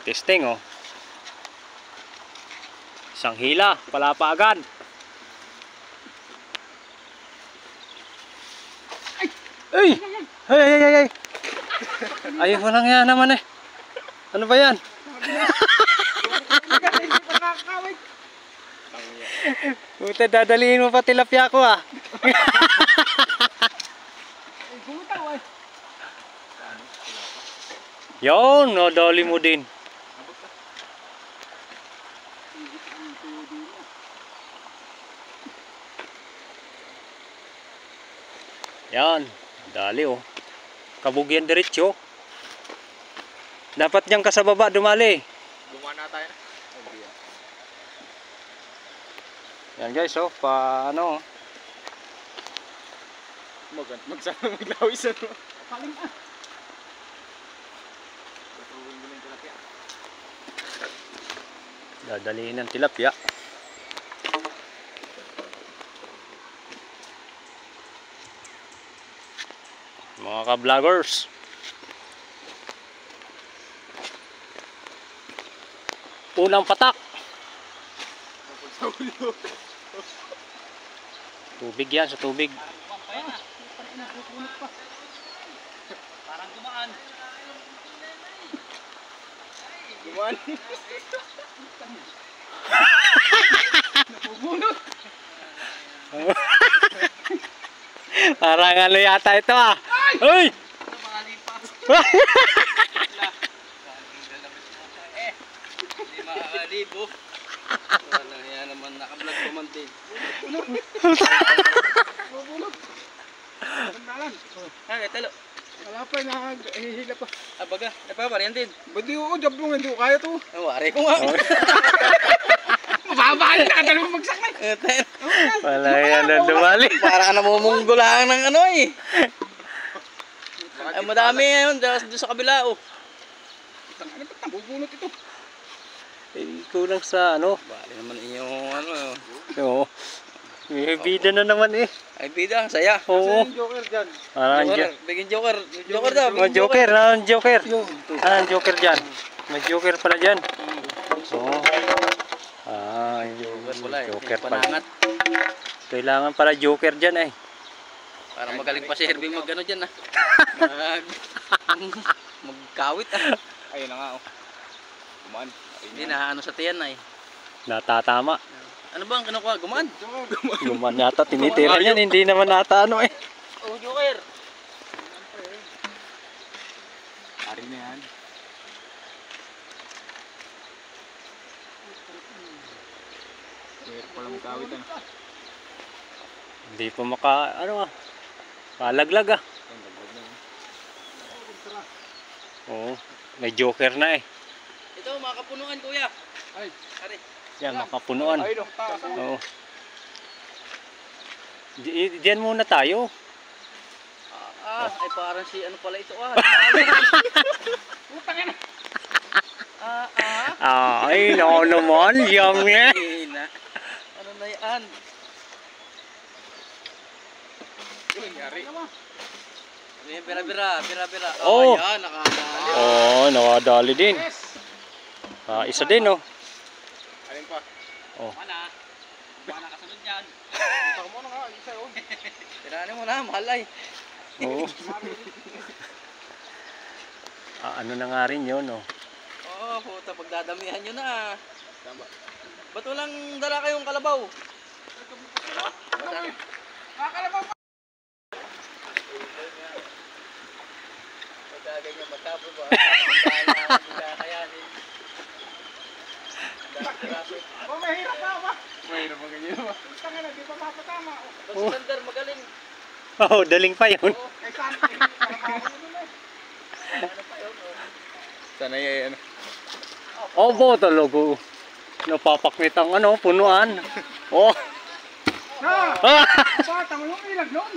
Testing oh. Isang hila, palapa agad. Ay! Ay! Ay! Ay! Ay! Ayun mo lang yan naman eh. Ano ba yan? Buta, dadalihin mo pa tilapia ko ah. Yun, nadali mo din. Yan, dali oh. Kabugyan diretso. Dapat dyan ka sa baba dumali. Bumana tayo na. Yan guys oh, paano oh. Magsama maglawis ano. Paling ah. Dadalihin ng tilapia. Mga ka-vloggers. Unang patak. Tubig yan, sa tubig. Parang gumaan. Gumaan. Napubunot. Parang ano yata ito ah. Uy! Hindi makakalibo. Wala yan naman, naka-vlog pumantin. Bubulog. Bandalan. Ay, talo. Wala pa, nakahihila pa. Ah, baga. Ay pa, pariyan din. Ba't di ko, jablong, hindi ko kaya to. Wari ko nga. Mababali na, dalawang bagsak na. Wala yan na dumali. Para ka namumunggulaan ng ano eh. Ay, madami ngayon, doon sa kabila oh. Ano ba't nabubunot ito? Eh, kulang sa ano. Bali naman yung ano. Oo. May bida na naman eh. Ay, bida, saya. Oo. Joker dyan. Parang Joker, bigyan Joker. Joker daw. May joker, ano joker? Ano joker dyan? May joker pala dyan. Oo. Ah, joker pala. Kailangan pala joker dyan eh. Parang magaling pa si Herbie mag ano dyan ah. Magkawit ah. Ayun na nga oh. Gumaan. Hindi na ano sa tiyan na eh. Natatama. Ano ba ang kinukuha? Gumaan? Guman yata, tinitira yan. Hindi naman nata ano eh. Oh, Joker. Ari na yan. Joker pala magkawit ano. Hindi pa maka, ano ah. Kalaglag ah. Oo. May joker na eh. Ito, mga kapunuan kuya. Ay, ari. Yan, makapunuan. Ayun, oo. Diyan muna tayo. Ay parang si ano pala ito ah. Putang ina. Ay, no naman, yum eh. Ano na yan? Uy, yari. Bira-bira. Oh. Yan, nakadali. Oh, nakadali din. Isa din oh. Alin pa? Oh. Mana kasunod yan. Ito mo na nga, isa oh. Tiranin mo na, mahal ay. Oo. Ano na nga rin yun oh. Oo, puta, pagdadamihan nyo na. Ba't walang dala kayong kalabaw? Kalabaw pa! Pagkaganyan matapos ba? Hindi kakayanin. Oh, mahirap ba? Mahirap ba ganyan ba? Tanga na, di pa mapatama. Basta Sander, magaling. Oh, daling pa yun. Oo, kay Santi. Ano pa yun? Sana yan. Oh, bo talaga. Napapaknit ang ano, punuan. Oh. Na! Batang, yung ilag nun.